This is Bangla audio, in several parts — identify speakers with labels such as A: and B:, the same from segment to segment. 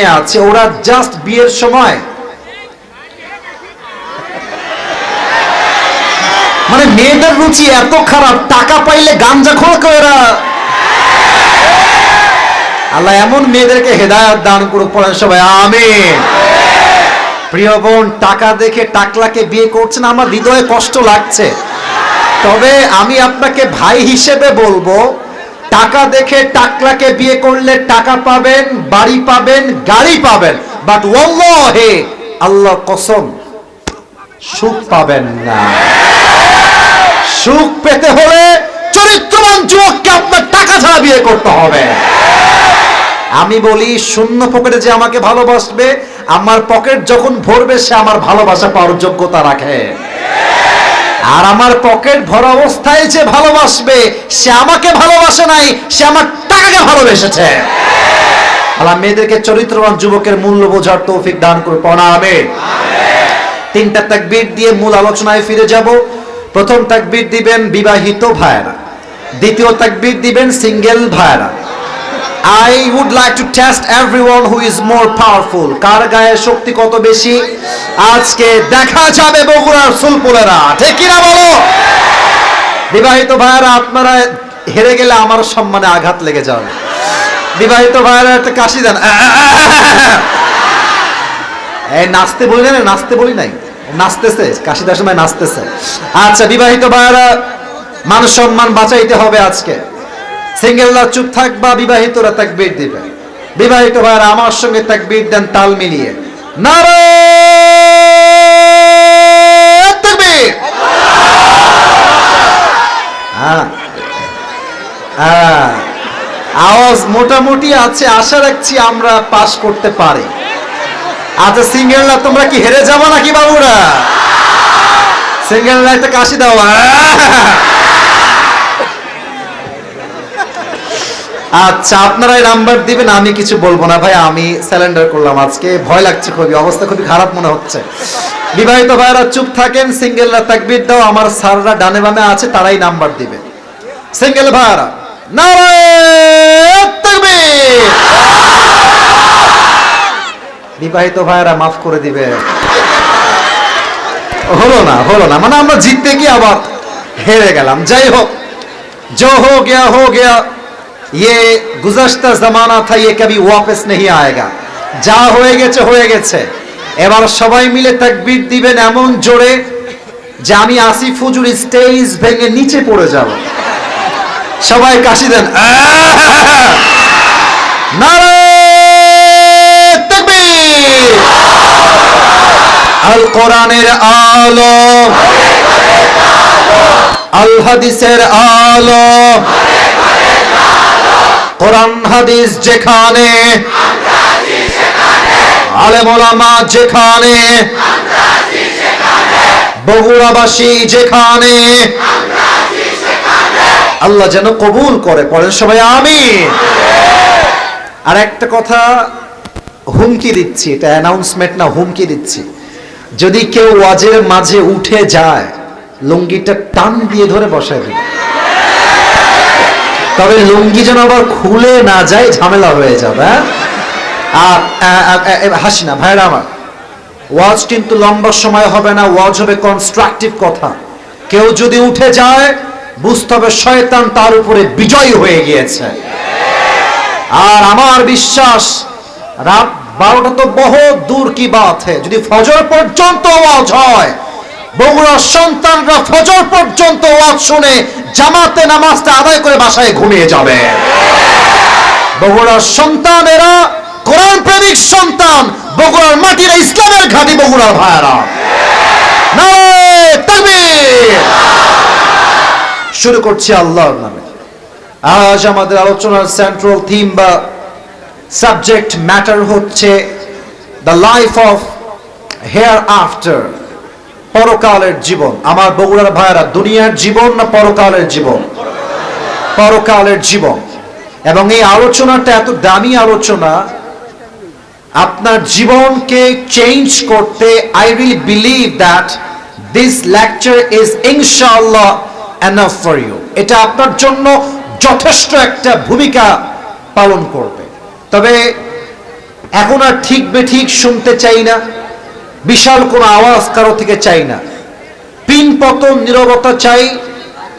A: মেয়ে আছে, ওরা জাস্ট বিয়ের সময় মানে মেয়েদের রুচি এত খারাপ, টাকা পাইলে গাঞ্জা খোর করে এরা। আল্লাহ এমন মেয়েদেরকে হেদায়েত দান করুক, পড়েন সবাই আমিন। প্রিয় বোন, টাকা দেখে টাকলাকে বিয়ে করছেন, আমার হৃদয়ে কষ্ট লাগছে। তবে আমি আপনাকে ভাই হিসেবে বলবো, টাকা দেখে টাকলাকে বিয়ে করলে টাকা পাবেন, বাড়ি পাবেন, গাড়ি পাবেন, বাট ওয়াল্লাহি আল্লাহর কসম সুখ পাবেন না। সুখ পেতে হলে চরিত্রবান যুবককে আপনার টাকা ছাড়া বিয়ে করতে হবে। আমি বলি, শূন্য পকেটে যে আমাকে ভালোবাসবে, আমার পকেট যখন ভরবে সে আমার ভালোবাসা পাওয়ার যোগ্যতা রাখে। আর আমার পকেট ভরা অবস্থায় যে ভালোবাসবে, সে আমাকে ভালোবাসে নাই, সে আমার টাকাকে ভালোবেসেছে। আল্লাহ মেয়েদেরকে চরিত্রবান যুবকের মূল্য বোঝার তৌফিক দান করুন, পড়া আমিন। তিনটা তাকবীর দিয়ে মূল আলোচনায় ফিরে যাব। প্রথম তাকবীর দিবেন বিবাহিত ভাইরা, দ্বিতীয় তাকবীর দিবেন সিঙ্গেল ভাইরা। I would like to test everyone who is more powerful. কার গায়ে শক্তি কত বেশি আজকে দেখা যাবে বগুড়ার সুলপুলেরা, ঠিক কি না বলো? বিবাহিত ভাইরা আপনারা হেরে গেলে আমার সম্মানে আঘাত লেগে যাবে। বিবাহিত ভাইরা একটা কাশি দেন। এই নাচতে বলি না, নাচতে বলি নাই, নাচতেছে, কাশি দেওয়ার সময় নাচতেছে। আচ্ছা বিবাহিত ভাইরা, মান সম্মান বাঁচাইতে হবে আজকে। সিঙ্গেলরা চুপ থাকবা, বিবাহিতরা তাকবীর দিবে। বিবাহিত ভাইরা আমার সঙ্গে তাকবীর দেন তাল মিলিয়ে। নারে তাকবীর। আওয়াজ মোটামুটি আছে, আশা রাখছি আমরা পাস করতে পারি। আচ্ছা সিঙ্গেলরা তোমরা কি হেরে যাবো নাকি বাবুরা? সিঙ্গেলরা একটা কাশি দাও। আচ্ছা আপনারাই নাম্বার দিবেন, আমি কিছু বলবো না ভাই, আমি স্যালেন্ডার করলাম আজকে, ভয় লাগছে খুবই, অবস্থা খুবই খারাপ মনে হচ্ছে। বিবাহিত ভাইরা চুপ থাকেন, সিঙ্গেলরা তাকবীর দাও, আমার স্যাররা ডানে বামে আছে, তারাই নাম্বার দিবে। সিঙ্গেল ভাইরা নারে তাকবীর। বিবাহিত ভাইরা মাফ করে দিবে। হলো না, মানে আমরা জিততে গিয়ে আবার হেরে গেলাম। যাই হোক, जो हो गया, ये गुज़श्ता ज़माना था, ये कभी वापस नहीं आएगा। যা হয়ে গেছে। এবার সবাই মিলে তাকবীর দিবেন এমন জোরে যে আমি আসিফ হুজুর স্টেজ ভেঙে নিচে পড়ে যাব। সবাই কাশি দেন। নারে তাকবীর। আল কোরআনের আলো, আল হাদিসের আলো, কোরআন হাদিস যেখানে, আলেম ওলামা যেখানে, বগুড়াবাসী যেখানে, আল্লাহ যেন কবুল করে, পড়েন সবাই আমিন। আর একটা কথা হুমকি দিচ্ছি, এটা অ্যানাউন্সমেন্ট না, হুমকি দিচ্ছি, যদি কেউ ওয়াজের মাঝে উঠে যায়, লুঙ্গিটা টান দিয়ে ধরে বসায় দিবে। তবে লুঙ্গি যেন আবার খুলে না যায়, ঝামেলা হয়ে যাবে। আর হাসি না ভাইরা আমার, ওয়াজ কিন্তু লম্বা সময় হবে না, ওয়াজ হবে কনস্ট্রাকটিভ কথা। কেউ যদি উঠে যায় বুঝতে হবে শয়তান তার উপরে বিজয় হয়ে গিয়েছে। আর আমার বিশ্বাস রাত 12টা তো বহুত দূর কি বাত है, যদি ফজর পর্যন্ত ওয়াজ হয়, বগুড়ার সন্তানরা ফজর পর্যন্ত ওয়াজ শুনে জামাতে নামাজটা আদায় করে বাসায় ঘুমিয়ে যাবে। বগুড়ার সন্তানেরা কোরআন প্রেমিক সন্তান, বগুড়ার মাটির ইসলামের ঘাঁটি বগুড়ার ভাইরা। নারে তাকবীর। শুরু করছি আল্লাহর নামে। আজ আমাদের আলোচনার সেন্ট্রাল থিম বা সাবজেক্ট ম্যাটার হচ্ছে the life of hair after, পরকালের জীবন। আমার বগুড়ার ভাইরা, দুনিয়ার জীবন না পরকালের জীবন? পরকালের জীবন। এবং এই আলোচনাটা এত দামি আলোচনা, আপনার জীবনকে চেঞ্জ করতে I really believe that this lecture is ইনশাআল্লাহ এনাফ ফর ইউ। এটা আপনার জন্য যথেষ্ট একটা ভূমিকা পালন করবে। তবে এখন আর ঠিক বেঠিক শুনতে চাই না, বিশাল কোনো আওয়াজ কারো থেকে চাই না, পিন পতন নীরবতা চাই,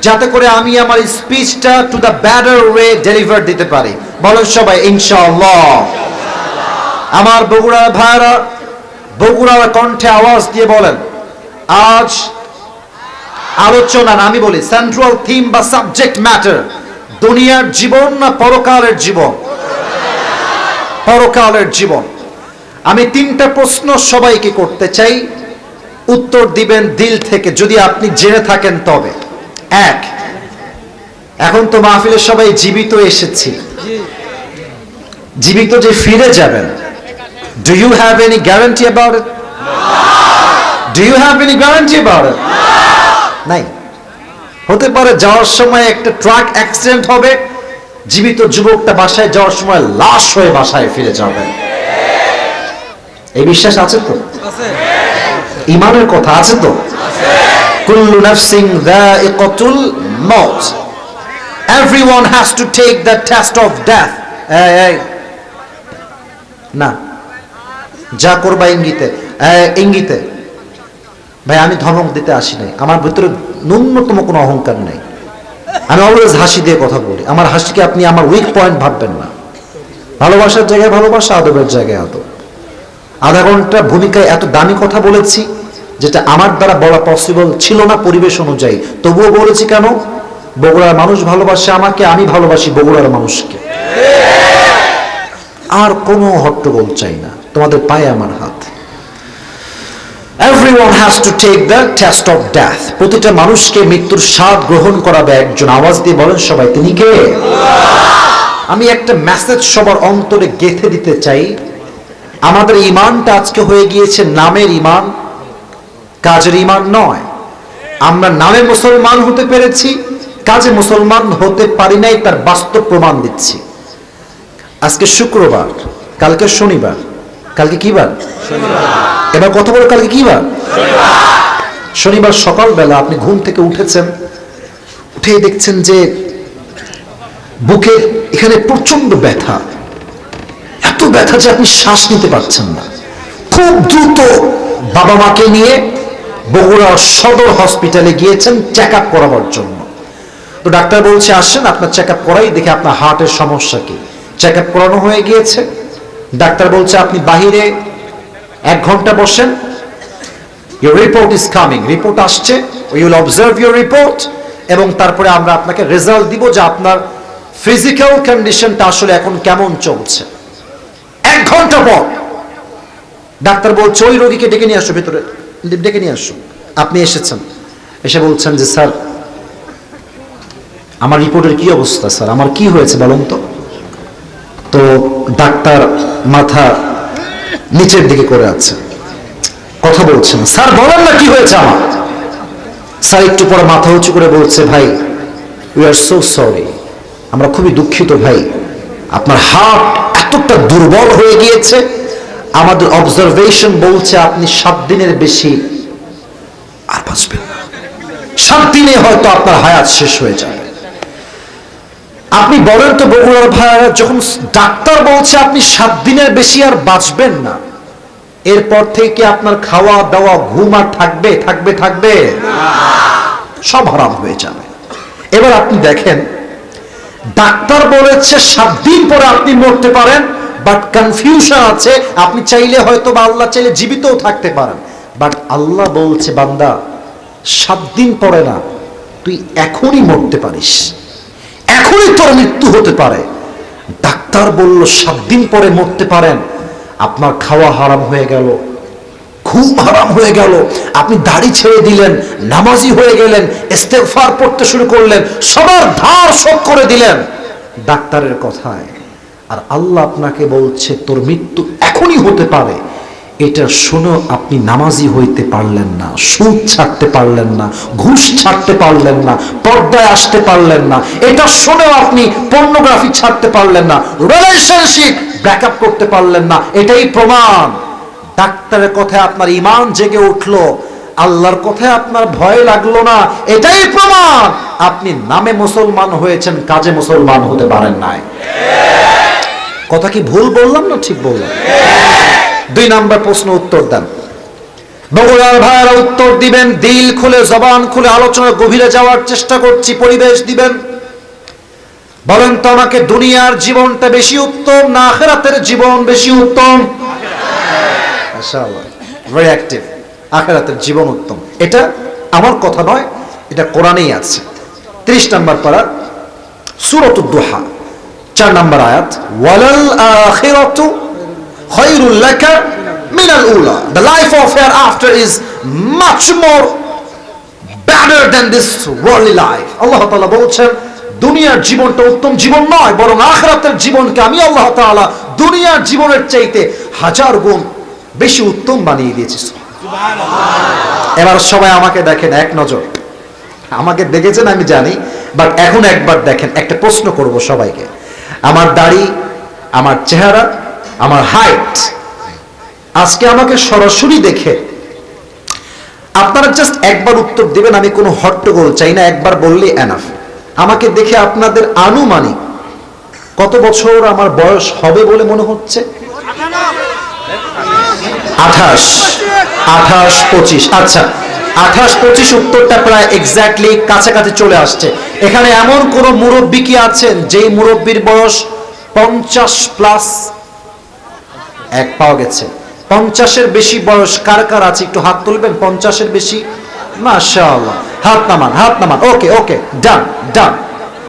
A: যাতে করে আমি আমার স্পিচটা to the better way deliver দিতে পারি। বলেন সবাই ইনশাআল্লাহ। আমার বগুড়ার ভাইরা বগুড়ার কণ্ঠে আওয়াজ দিয়ে বলেন, আজ আলোচনা না, আমি বলি সেন্ট্রাল থিম বা সাবজেক্ট ম্যাটার দুনিয়ার জীবন না পরকালের জীবন? পরকালের জীবন। আমি 3টা প্রশ্ন সবাইকে করতে চাই, উত্তর দিবেন দিল থেকে যদি আপনি জেনে থাকেন তবে। এক, এখন তো মাহফিলে সবাই জীবিত এসেছি, জীবিত যে ফিরে যাবেন, do you have any guarantee about it? Do you have any guarantee about it? নাই। হতে পারে যাওয়ার সময় একটা ট্রাক অ্যাক্সিডেন্ট হবে, জীবিত যুবকটা বাসায় যাওয়ার সময় লাশ হয়ে বাসায় ফিরে যাবে। এই বিশ্বাস আছে তো? ইমানের কথা আছে তো? কুল্লু নাফসিন যায়িকাতুল মাউত, everyone has to take the test of death. না, যা করবা ইঙ্গিতে, ইঙ্গিতে। ভাই আমি ধমক দিতে আসি নাই, আমার ভিতরে ন্যূনতম কোনো অহংকার নেই। আমি অলওয়েজ হাসি দিয়ে কথা বলি, আমার হাসিকে আপনি আমার উইক পয়েন্ট ভাববেন না। ভালোবাসার জায়গায় ভালোবাসা, আদবের জায়গায় আদব। আধা ঘন্টা ভূমিকায় এত দামি কথা বলেছি যেটা আমার দ্বারা বলা পসিবল ছিল না পরিবেশ অনুযায়ী, তবুও বলেছি। কেন? বগুড়ার মানুষ ভালোবাসে আমাকে, আমি ভালোবাসি বগুড়ার মানুষকে। আর কোনো হট্টগোল চাই না, তোমাদের পায়ে আমার হাত। Everyone has to take the test of death. প্রতিটা মানুষকে মৃত্যুর স্বাদ গ্রহণ করাবে একজন। আওয়াজ দিয়ে বলেন সবাই, তিনি কে? আমি একটা মেসেজ সবার অন্তরে গেঁথে দিতে চাই। আমাদের ঈমানটা আজকে হয়ে গিয়েছে নামের ঈমান, কাজের ঈমান নয়। আমরা নামে মুসলমান হতে পেরেছি, কাজে মুসলমান হতে পারি নাই, তার বাস্তব প্রমাণ দিচ্ছি। আজকে শুক্রবার, কালকে শনিবার। কালকে কি বার? এবার কথা বলো, কালকে কি বার? শনিবার সকালবেলা আপনি ঘুম থেকে উঠেছেন, উঠে দেখছেন যে বুকের এখানে প্রচন্ড ব্যথা, এত ব্যথা যে আপনি শ্বাস নিতে পারছেন না। খুব দ্রুত বাবা মাকে নিয়ে বগুড়া সদর হসপিটালে গিয়েছেন চেক আপ করাবার জন্য। তো ডাক্তার বলছে আসেন আপনার চেক আপ করাই, দেখে আপনার হার্টের সমস্যা কি। চেক আপ করানো হয়ে গিয়েছে, ডাক্তার বলছে আপনি বাহিরে 1 ঘন্টা বসেন, your report is coming, report আসছে, we will observe your report, এবং তারপরে আমরা আপনাকে রেজাল্ট দিব যে আপনার ফিজিক্যাল কন্ডিশনটা আসলে এখন কেমন চলছে। 1 ঘন্টা পর ডাক্তার বলছে ওই রোগীকে ডেকে নিয়ে আসো, ভেতরে ডেকে নিয়ে আসো। আপনি এসেছেন, এসে বলছেন যে স্যার আমার রিপোর্টের কি অবস্থা, স্যার আমার কি হয়েছে বলুন তো। তো ডাক্তার মাথা নিচের দিকে করে আছে, কথা বলছেন। স্যার বলেন না কি হয়েছে আমার। স্যার একটু পরে মাথা উঁচু করে বলছে, ভাই উই আর সো সরি, আমরা খুবই দুঃখিত ভাই, আপনার হার্ট এতটা দুর্বল হয়ে গিয়েছে, আমাদের অবজারভেশন বলছে আপনি 7 দিনের বেশি আর বাঁচবেন না, 7 দিনে হয়তো আপনার হায়াত শেষ হয়ে যাবে। আপনি বলেন তো বগুড়ার ভাইরা, যখন ডাক্তার বলছে আপনি 7 দিনের বেশি আর বাঁচবেন না, এরপর থেকে আপনার খাওয়া দাওয়া ঘুম আর থাকবে? থাকবে? থাকবে? সব হারাম হয়ে যাবে। এবার আপনি দেখেন, ডাক্তার বলেছে 7 দিন পরে আপনি মরতে পারেন, বাট কনফিউশন আছে, আপনি চাইলে হয়তো বা আল্লাহ চাইলে জীবিতও থাকতে পারেন, বাট আল্লাহ বলছে বান্দা 7 দিন পরে না, তুই এখনই মরতে পারিস, এখনই তোর মৃত্যু হতে পারে। ডাক্তার বলল 7 দিন পরে মরতে পারেন, আপনার খাওয়া হারাম হয়ে গেল, ঘুম হারাম হয়ে গেল, আপনি দাড়ি ছেড়ে দিলেন, নামাজি হয়ে গেলেন, ইস্তেগফার পড়তে শুরু করলেন, সবার ধার শোধ করে দিলেন ডাক্তারের কথায়। আর আল্লাহ আপনাকে বলছে তোর মৃত্যু এখনই হতে পারে। এটা শুনে আপনি নামাজি হইতে পারলেন না, সুদ ছাড়তে পারলেন না, ঘুষ ছাড়তে পারলেন না, পর্দায় আসতে পারলেন না, এটা শুনেও আপনি পর্নোগ্রাফি ছাড়তে পারলেন না, রিলেশনশিপ ব্রেকআপ করতে পারলেন না। এটাই প্রমাণ ডাক্তারের কথায় আপনার ঈমান জেগে উঠলো, আল্লাহর কথায় আপনার ভয় লাগলো না। এটাই প্রমাণ আপনি নামে মুসলমান হয়েছেন, কাজে মুসলমান হতে পারেন নাই। কথা কি ভুল বললাম না ঠিক বললাম? 2 নাম্বার প্রশ্ন উত্তর দেন। বগুড়ার ভাইরা উত্তর দিবেন, দিল খুলে জবান খুলে আলোচনার গভীরে যাওয়ার চেষ্টা করছি, পরিবেশ দিবেন। বলেন তো আমাকে, দুনিয়ার জীবনটা বেশি উত্তম না আখিরাতের জীবন বেশি উত্তম? মাশাআল্লাহ, ভেরি অ্যাক্টিভ। আখিরাতের জীবন উত্তম, এটা আমার কথা নয়, এটা কোরআনেই আছে। 30 নম্বর পারা সূরাতুদ দুহা 4 নম্বর আয়াত, ওয়ালাল আখিরাতু খায়রুল লাকা মিনাল উলা, the life of hereafter is much more better than this worldly life. আল্লাহ তাআলা বলছেন দুনিয়ার জীবনটা উত্তম জীবন নয়, বরং আখিরাতের জীবনকে আমি আল্লাহ তাআলা দুনিয়ার জীবনের চাইতে 1000 গুণ বেশি উত্তম বানিয়ে দিয়েছি। সুবহানাল্লাহ। এবার সবাই আমাকে দেখেন এক নজর, আমাকে দেখেছেন আমি জানি, বাট এখন একবার দেখেন। একটা প্রশ্ন করব সবাইকে, আমার দাড়ি, আমার চেহারা, আমার হাইট, আজকে আমাকে সরাসরি দেখে আপনারা জাস্ট একবার উত্তর দিবেন। আমি কোনো হট্টগোল চাই না, একবার বললেই এনাফ। আমাকে দেখে আপনাদের আনুমানিক কত বছর আমার বয়স হবে বলে মনে হচ্ছে? 28, 25। আচ্ছা, 28, 25 উত্তরটা প্রায় এক্স্যাক্টলি কাছাকাছি চলে আসছে। এখানে এমন কোন মুরব্বী কি আছেন যেই মুরব্বীর বয়স 50 প্লাস? এক পাওয়া গেছে। 50-এর বেশি বয়স কার কার আছে একটু হাত তুলবেন? 50-এর বেশি, মাশাআল্লাহ, হাত নামান, হাত নামান। ওকে ওকে, ডান ডান।